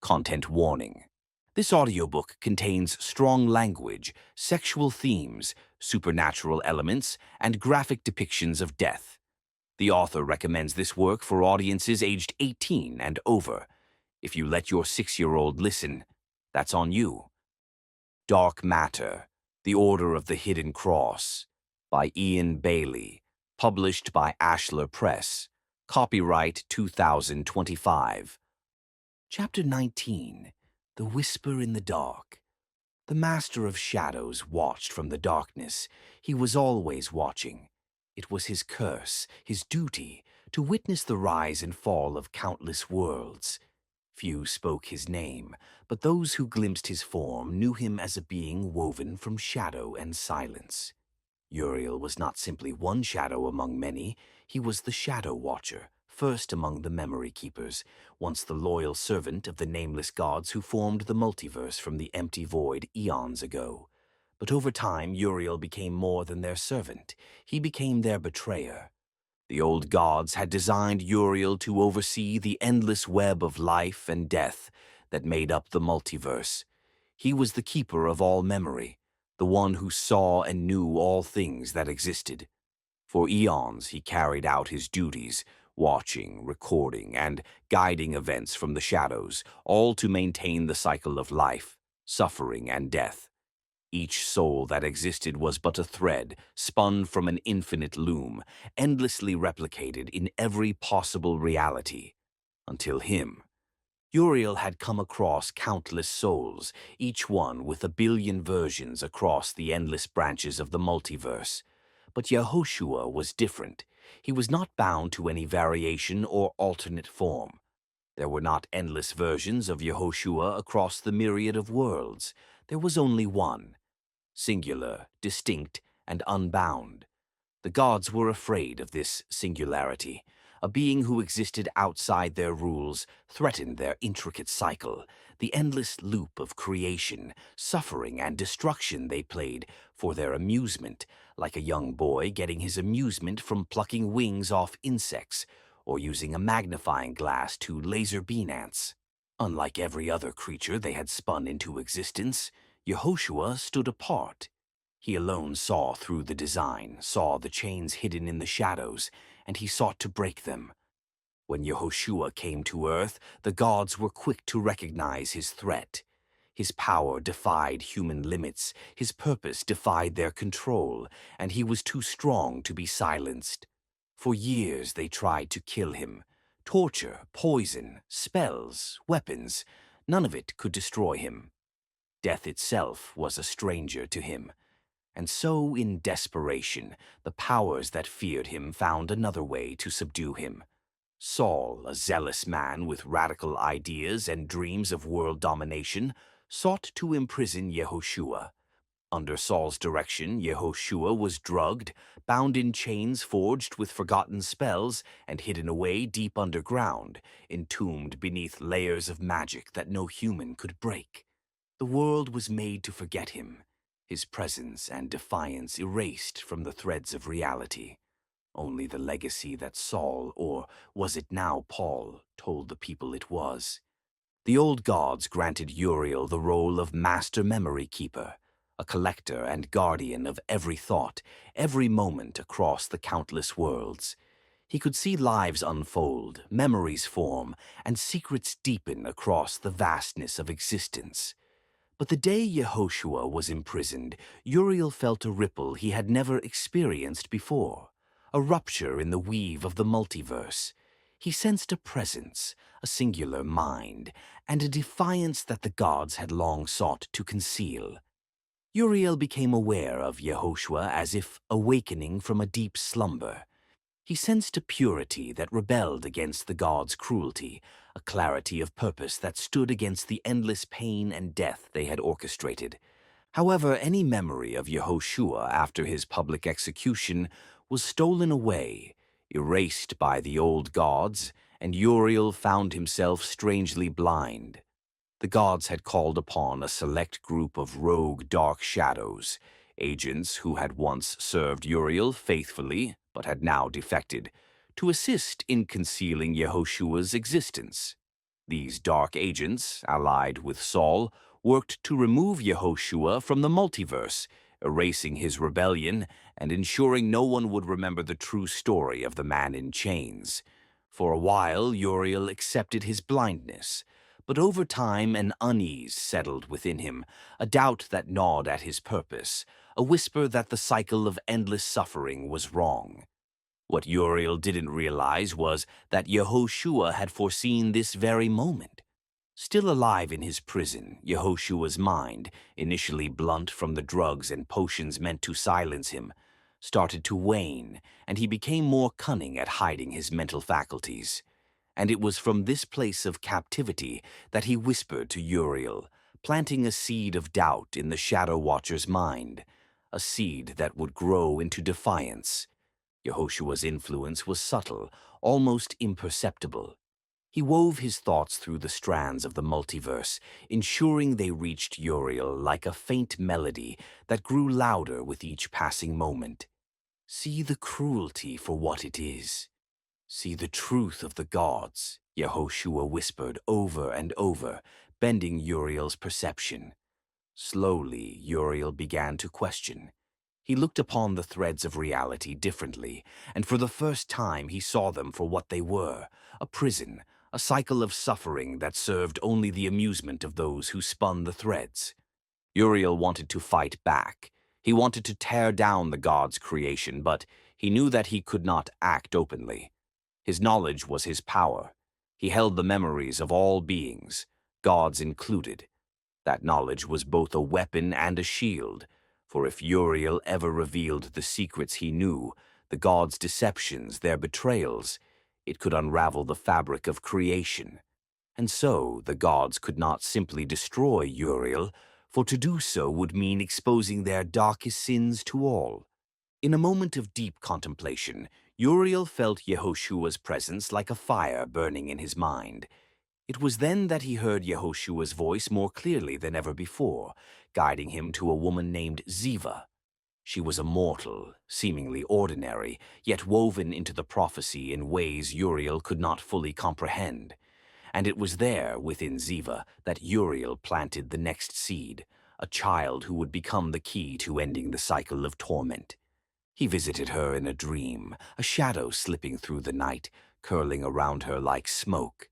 Content warning. This audiobook contains strong language, sexual themes, supernatural elements, and graphic depictions of death. The author recommends this work for audiences aged 18 and over. If you let your 6-year-old listen, that's on you. Dark Matter, The Order of the Hidden Cross, by Ian Bailey, published by Ashlar Press. Copyright 2025. Chapter 19. The Whisper in the Dark. The Master of Shadows watched from the darkness. He was always watching. It was his curse, his duty, to witness the rise and fall of countless worlds. Few spoke his name, but those who glimpsed his form knew him as a being woven from shadow and silence. Uriel was not simply one shadow among many. He was the Shadow Watcher, first among the Memory Keepers, once the loyal servant of the nameless gods who formed the multiverse from the empty void eons ago. But over time, Uriel became more than their servant. He became their betrayer. The old gods had designed Uriel to oversee the endless web of life and death that made up the multiverse. He was the keeper of all memory, the one who saw and knew all things that existed. For eons he carried out his duties, watching, recording, and guiding events from the shadows, all to maintain the cycle of life, suffering, and death. Each soul that existed was but a thread, spun from an infinite loom, endlessly replicated in every possible reality. Until him. Uriel had come across countless souls, each one with a billion versions across the endless branches of the multiverse. But Yehoshua was different. He was not bound to any variation or alternate form. There were not endless versions of Yehoshua across the myriad of worlds. There was only one, singular, distinct, and unbound. The gods were afraid of this singularity. A being who existed outside their rules threatened their intricate cycle, the endless loop of creation, suffering, and destruction they played for their amusement, like a young boy getting his amusement from plucking wings off insects or using a magnifying glass to laser beam ants. Unlike every other creature they had spun into existence, Yehoshua stood apart. He alone saw through the design, saw the chains hidden in the shadows, and he sought to break them. When Yehoshua came to earth, the gods were quick to recognize his threat. His power defied human limits, his purpose defied their control, and he was too strong to be silenced. For years they tried to kill him. Torture, poison, spells, weapons, none of it could destroy him. Death itself was a stranger to him. And so, in desperation, the powers that feared him found another way to subdue him. Saul, a zealous man with radical ideas and dreams of world domination, sought to imprison Yehoshua. Under Saul's direction, Yehoshua was drugged, bound in chains forged with forgotten spells, and hidden away deep underground, entombed beneath layers of magic that no human could break. The world was made to forget him, his presence and defiance erased from the threads of reality. Only the legacy that Saul, or was it now Paul, told the people it was. The old gods granted Uriel the role of master memory keeper, a collector and guardian of every thought, every moment across the countless worlds. He could see lives unfold, memories form, and secrets deepen across the vastness of existence. But the day Yehoshua was imprisoned, Uriel felt a ripple he had never experienced before, a rupture in the weave of the multiverse. He sensed a presence, a singular mind, and a defiance that the gods had long sought to conceal. Uriel became aware of Yehoshua as if awakening from a deep slumber. He sensed a purity that rebelled against the gods' cruelty, a clarity of purpose that stood against the endless pain and death they had orchestrated. However, any memory of Yehoshua after his public execution was stolen away, erased by the old gods, and Uriel found himself strangely blind. The gods had called upon a select group of rogue dark shadows, agents who had once served Uriel faithfully but had now defected, to assist in concealing Yehoshua's existence. These dark agents, allied with Saul, worked to remove Yehoshua from the multiverse, erasing his rebellion and ensuring no one would remember the true story of the man in chains. For a while, Uriel accepted his blindness, but over time an unease settled within him, a doubt that gnawed at his purpose, a whisper that the cycle of endless suffering was wrong. What Uriel didn't realize was that Yehoshua had foreseen this very moment. Still alive in his prison, Yehoshua's mind, initially blunt from the drugs and potions meant to silence him, started to wane, and he became more cunning at hiding his mental faculties. And it was from this place of captivity that he whispered to Uriel, planting a seed of doubt in the Shadow Watcher's mind, a seed that would grow into defiance. Yehoshua's influence was subtle, almost imperceptible. He wove his thoughts through the strands of the multiverse, ensuring they reached Uriel like a faint melody that grew louder with each passing moment. See the cruelty for what it is. See the truth of the gods, Yehoshua whispered over and over, bending Uriel's perception. Slowly, Uriel began to question. He looked upon the threads of reality differently, and for the first time he saw them for what they were, a prison, a cycle of suffering that served only the amusement of those who spun the threads. Uriel wanted to fight back. He wanted to tear down the god's creation, but he knew that he could not act openly. His knowledge was his power. He held the memories of all beings, gods included. That knowledge was both a weapon and a shield, for if Uriel ever revealed the secrets he knew, the gods' deceptions, their betrayals, it could unravel the fabric of creation. And so the gods could not simply destroy Uriel, for to do so would mean exposing their darkest sins to all. In a moment of deep contemplation, Uriel felt Yehoshua's presence like a fire burning in his mind. It was then that he heard Yehoshua's voice more clearly than ever before, guiding him to a woman named Zivah. She was a mortal, seemingly ordinary, yet woven into the prophecy in ways Uriel could not fully comprehend. And it was there, within Zivah, that Uriel planted the next seed, a child who would become the key to ending the cycle of torment. He visited her in a dream, a shadow slipping through the night, curling around her like smoke.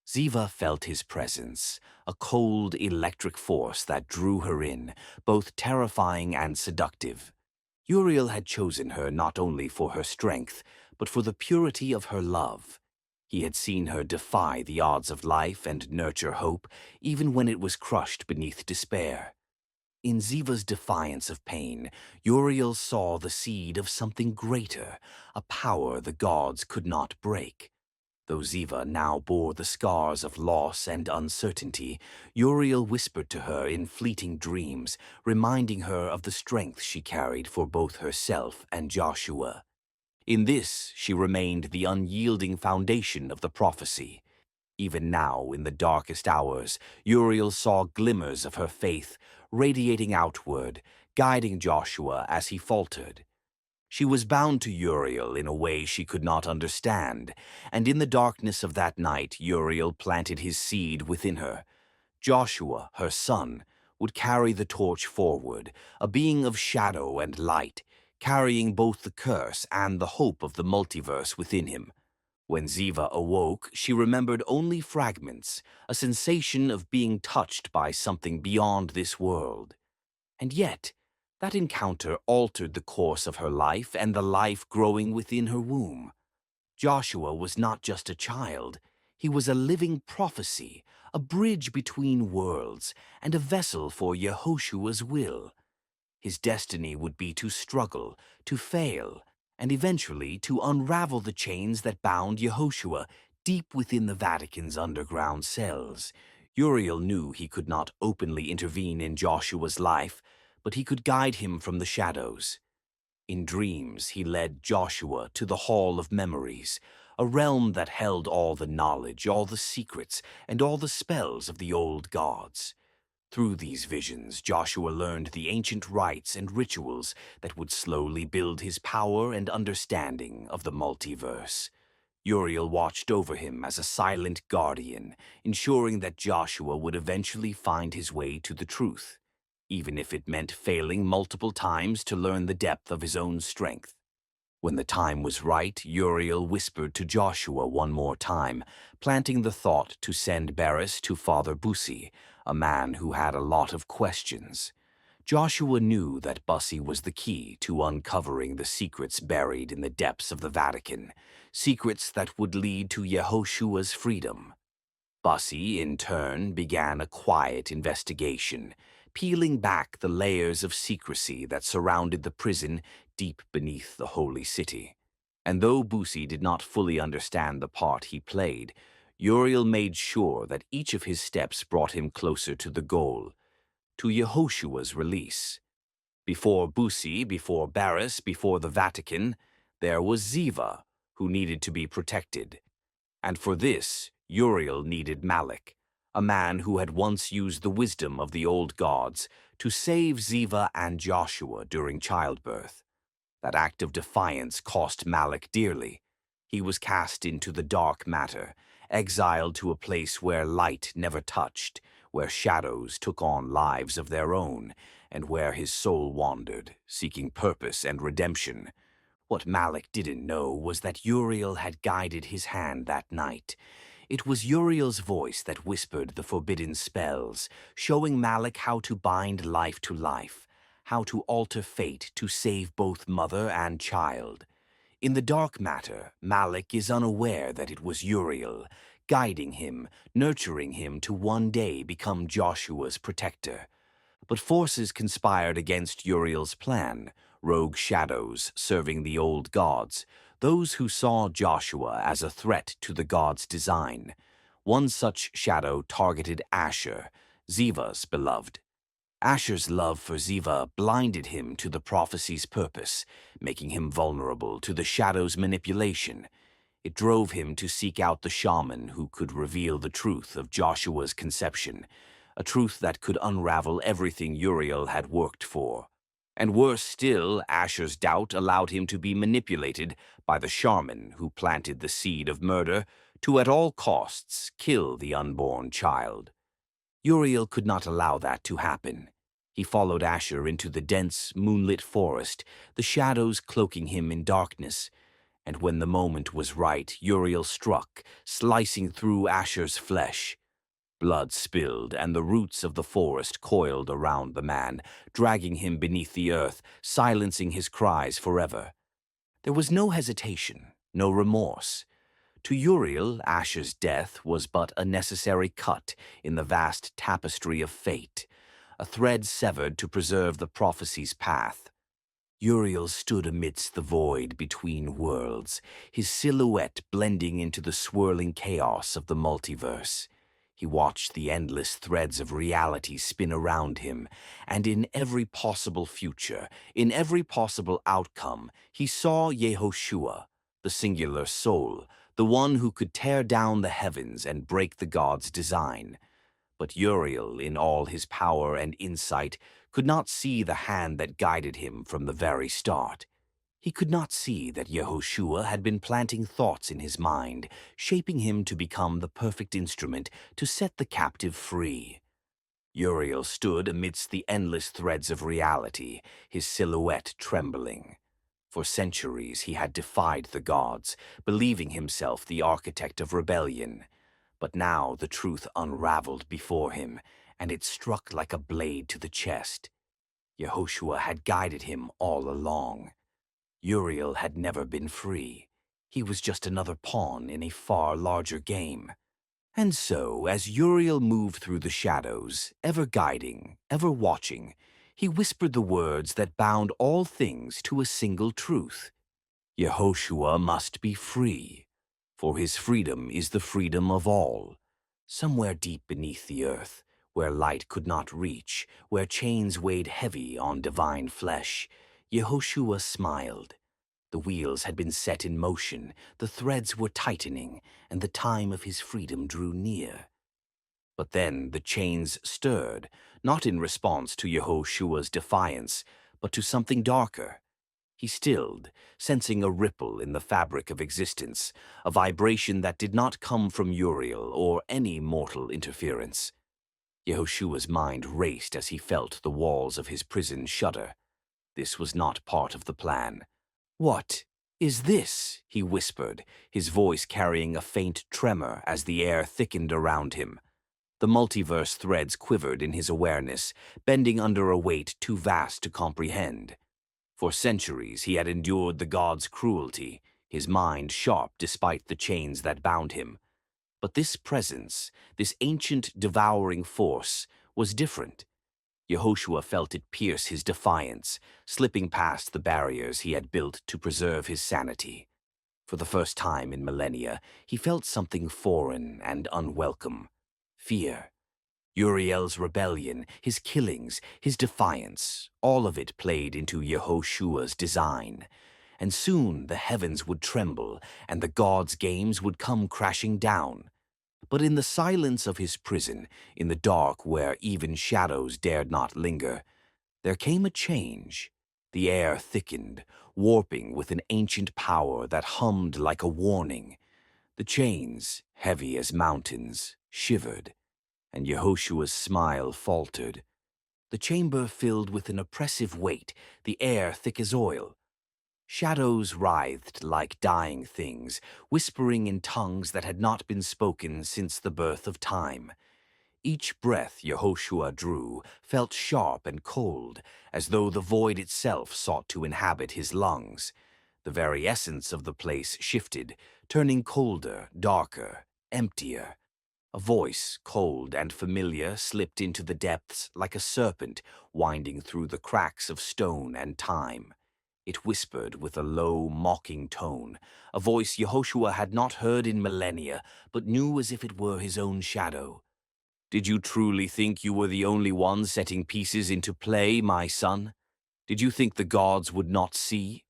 Zivah felt his presence, a cold, electric force that drew her in, both terrifying and seductive. Uriel had chosen her not only for her strength, but for the purity of her love. He had seen her defy the odds of life and nurture hope, even when it was crushed beneath despair. In Zivah's defiance of pain, Uriel saw the seed of something greater, a power the gods could not break. Though Zivah now bore the scars of loss and uncertainty, Uriel whispered to her in fleeting dreams, reminding her of the strength she carried for both herself and Joshua. In this, she remained the unyielding foundation of the prophecy. Even now, in the darkest hours, Uriel saw glimmers of her faith, radiating outward, guiding Joshua as he faltered. She was bound to Uriel in a way she could not understand, and in the darkness of that night Uriel planted his seed within her. Joshua, her son, would carry the torch forward, a being of shadow and light, carrying both the curse and the hope of the multiverse within him. When Zivah awoke, she remembered only fragments, a sensation of being touched by something beyond this world. And yet, that encounter altered the course of her life and the life growing within her womb. Joshua was not just a child. He was a living prophecy, a bridge between worlds, and a vessel for Yehoshua's will. His destiny would be to struggle, to fail, and eventually to unravel the chains that bound Yehoshua deep within the Vatican's underground cells. Uriel knew he could not openly intervene in Joshua's life, but he could guide him from the shadows. In dreams, he led Joshua to the Hall of Memories, a realm that held all the knowledge, all the secrets, and all the spells of the old gods. Through these visions, Joshua learned the ancient rites and rituals that would slowly build his power and understanding of the multiverse. Uriel watched over him as a silent guardian, ensuring that Joshua would eventually find his way to the truth, even if it meant failing multiple times to learn the depth of his own strength. When the time was right, Uriel whispered to Joshua one more time, planting the thought to send Baris to Father Busi, a man who had a lot of questions. Joshua knew that Busi was the key to uncovering the secrets buried in the depths of the Vatican, secrets that would lead to Yehoshua's freedom. Bussy, in turn, began a quiet investigation, peeling back the layers of secrecy that surrounded the prison deep beneath the holy city. And though Bussy did not fully understand the part he played, Uriel made sure that each of his steps brought him closer to the goal, to Yehoshua's release. Before Bussy, before Baris, before the Vatican, there was Zivah, who needed to be protected. And for this, Uriel needed Malik, a man who had once used the wisdom of the old gods to save Zivah and Joshua during childbirth. That act of defiance cost Malik dearly. He was cast into the dark matter, exiled to a place where light never touched, where shadows took on lives of their own, and where his soul wandered, seeking purpose and redemption. What Malik didn't know was that Uriel had guided his hand that night. It was Uriel's voice that whispered the forbidden spells, showing Malik how to bind life to life, how to alter fate to save both mother and child. In the dark matter, Malik is unaware that it was Uriel, guiding him, nurturing him to one day become Joshua's protector. But forces conspired against Uriel's plan, rogue shadows serving the old gods, those who saw Joshua as a threat to the gods' design. One such shadow targeted Ashlar, Zivah's beloved. Asher's love for Zivah blinded him to the prophecy's purpose, making him vulnerable to the shadow's manipulation. It drove him to seek out the shaman who could reveal the truth of Joshua's conception, a truth that could unravel everything Uriel had worked for. And worse still, Asher's doubt allowed him to be manipulated by the shaman who planted the seed of murder to at all costs kill the unborn child. Uriel could not allow that to happen. He followed Ashlar into the dense, moonlit forest, the shadows cloaking him in darkness. And when the moment was right, Uriel struck, slicing through Ashlar's flesh. Blood spilled, and the roots of the forest coiled around the man, dragging him beneath the earth, silencing his cries forever. There was no hesitation, no remorse. To Uriel, Ashlar's death was but a necessary cut in the vast tapestry of fate, a thread severed to preserve the prophecy's path. Uriel stood amidst the void between worlds, his silhouette blending into the swirling chaos of the multiverse. He watched the endless threads of reality spin around him, and in every possible future, in every possible outcome, he saw Yehoshua, the singular soul, the one who could tear down the heavens and break the gods' design. But Uriel, in all his power and insight, could not see the hand that guided him from the very start. He could not see that Yehoshua had been planting thoughts in his mind, shaping him to become the perfect instrument to set the captive free. Uriel stood amidst the endless threads of reality, his silhouette trembling. For centuries he had defied the gods, believing himself the architect of rebellion. But now the truth unraveled before him, and it struck like a blade to the chest. Yehoshua had guided him all along. Uriel had never been free. He was just another pawn in a far larger game. And so, as Uriel moved through the shadows, ever guiding, ever watching, he whispered the words that bound all things to a single truth. Yehoshua must be free, for his freedom is the freedom of all. Somewhere deep beneath the earth, where light could not reach, where chains weighed heavy on divine flesh, Yehoshua smiled. The wheels had been set in motion, the threads were tightening, and the time of his freedom drew near. But then the chains stirred, not in response to Yehoshua's defiance, but to something darker. He stilled, sensing a ripple in the fabric of existence, a vibration that did not come from Uriel or any mortal interference. Yehoshua's mind raced as he felt the walls of his prison shudder. This was not part of the plan. "What is this?" he whispered, his voice carrying a faint tremor as the air thickened around him. The multiverse threads quivered in his awareness, bending under a weight too vast to comprehend. For centuries he had endured the gods' cruelty, his mind sharp despite the chains that bound him. But this presence, this ancient devouring force, was different. Yehoshua felt it pierce his defiance, slipping past the barriers he had built to preserve his sanity. For the first time in millennia, he felt something foreign and unwelcome. Fear. Uriel's rebellion, his killings, his defiance, all of it played into Yehoshua's design. And soon the heavens would tremble, and the gods' games would come crashing down. But in the silence of his prison, in the dark where even shadows dared not linger, there came a change. The air thickened, warping with an ancient power that hummed like a warning. The chains, heavy as mountains, shivered, and Yehoshua's smile faltered. The chamber filled with an oppressive weight, the air thick as oil. Shadows writhed like dying things, whispering in tongues that had not been spoken since the birth of time. Each breath Yehoshua drew felt sharp and cold, as though the void itself sought to inhabit his lungs. The very essence of the place shifted, turning colder, darker, emptier. A voice, cold and familiar, slipped into the depths like a serpent winding through the cracks of stone and time. It whispered with a low, mocking tone, a voice Yehoshua had not heard in millennia, but knew as if it were his own shadow. "Did you truly think you were the only one setting pieces into play, my son? Did you think the gods would not see?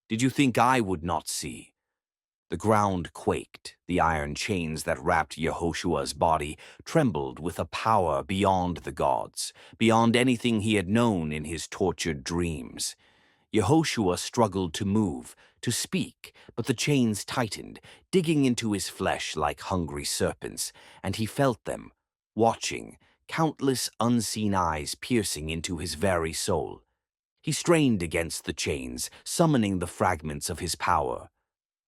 Did you think I would not see?" The ground quaked, the iron chains that wrapped Yehoshua's body trembled with a power beyond the gods, beyond anything he had known in his tortured dreams. Yehoshua struggled to move, to speak, but the chains tightened, digging into his flesh like hungry serpents, and he felt them, watching, countless unseen eyes piercing into his very soul. He strained against the chains, summoning the fragments of his power.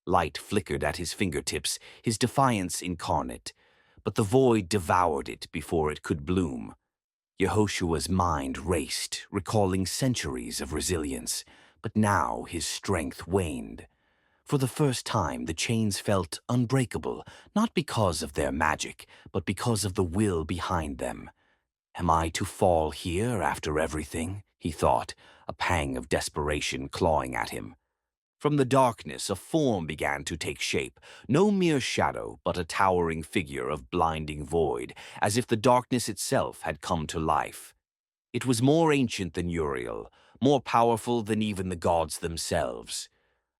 Light flickered at his fingertips, his defiance incarnate, but the void devoured it before it could bloom. Yehoshua's mind raced, recalling centuries of resilience, but now his strength waned. For the first time, the chains felt unbreakable, not because of their magic, but because of the will behind them. "Am I to fall here after everything?" he thought, a pang of desperation clawing at him. From the darkness, a form began to take shape, no mere shadow, but a towering figure of blinding void, as if the darkness itself had come to life. It was more ancient than Uriel, more powerful than even the gods themselves.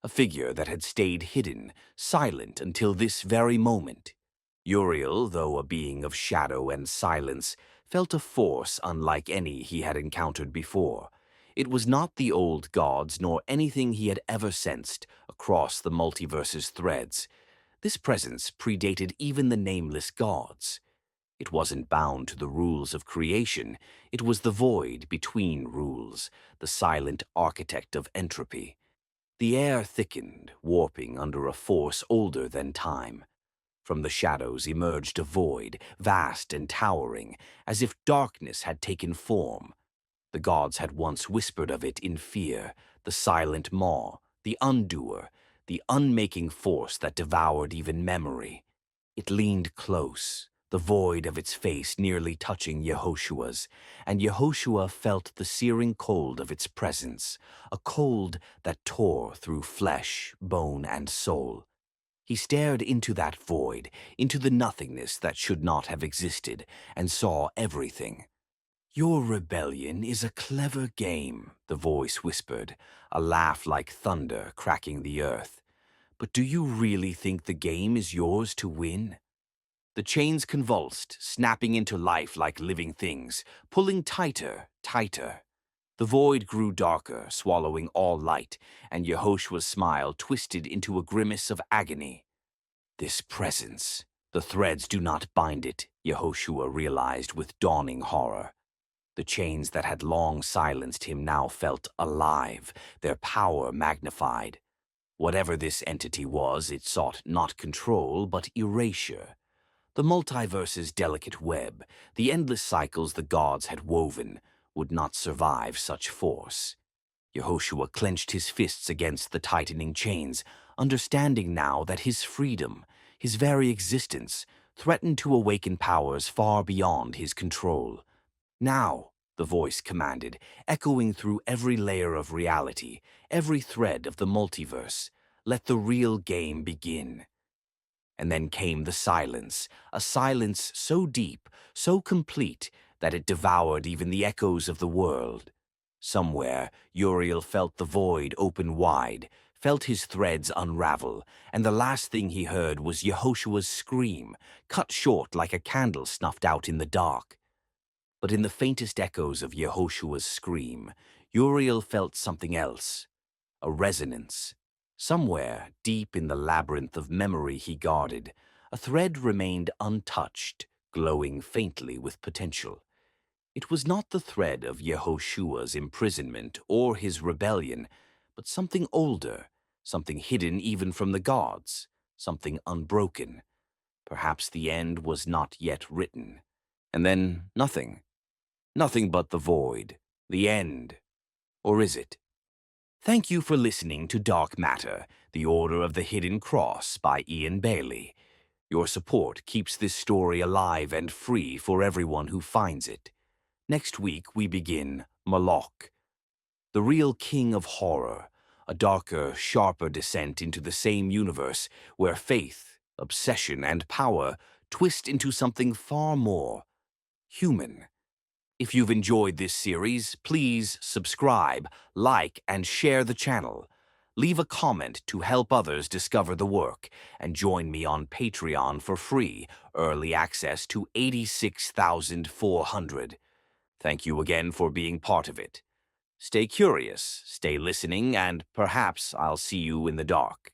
A figure that had stayed hidden, silent until this very moment. Uriel, though a being of shadow and silence, felt a force unlike any he had encountered before. It was not the old gods nor anything he had ever sensed across the multiverse's threads. This presence predated even the nameless gods. It wasn't bound to the rules of creation. It was the void between rules, the silent architect of entropy. The air thickened, warping under a force older than time. From the shadows emerged a void, vast and towering, as if darkness had taken form. The gods had once whispered of it in fear, the silent maw, the undoer, the unmaking force that devoured even memory. It leaned close, the void of its face nearly touching Yehoshua's, and Yehoshua felt the searing cold of its presence, a cold that tore through flesh, bone, and soul. He stared into that void, into the nothingness that should not have existed, and saw everything. "Your rebellion is a clever game," the voice whispered, a laugh like thunder cracking the earth. "But do you really think the game is yours to win?" The chains convulsed, snapping into life like living things, pulling tighter, tighter. The void grew darker, swallowing all light, and Yehoshua's smile twisted into a grimace of agony. This presence, the threads do not bind it, Yehoshua realized with dawning horror. The chains that had long silenced him now felt alive, their power magnified. Whatever this entity was, it sought not control, but erasure. The multiverse's delicate web, the endless cycles the gods had woven, would not survive such force. Yehoshua clenched his fists against the tightening chains, understanding now that his freedom, his very existence, threatened to awaken powers far beyond his control. Now, the voice commanded, echoing through every layer of reality, every thread of the multiverse, let the real game begin. And then came the silence, a silence so deep, so complete, that it devoured even the echoes of the world. Somewhere, Uriel felt the void open wide, felt his threads unravel, and the last thing he heard was Yehoshua's scream, cut short like a candle snuffed out in the dark. But in the faintest echoes of Yehoshua's scream, Uriel felt something else, a resonance. Somewhere, deep in the labyrinth of memory he guarded, a thread remained untouched, glowing faintly with potential. It was not the thread of Yehoshua's imprisonment or his rebellion, but something older, something hidden even from the gods, something unbroken. Perhaps the end was not yet written. And then nothing. Nothing but the void, the end. Or is it? Thank you for listening to Dark Matter, The Order of the Hidden Cross by Ian Bailey. Your support keeps this story alive and free for everyone who finds it. Next week we begin Moloch, the real king of horror, a darker, sharper descent into the same universe where faith, obsession, and power twist into something far more human. If you've enjoyed this series, please subscribe, like, and share the channel. Leave a comment to help others discover the work, and join me on Patreon for free, early access to 86,400. Thank you again for being part of it. Stay curious, stay listening, and perhaps I'll see you in the dark.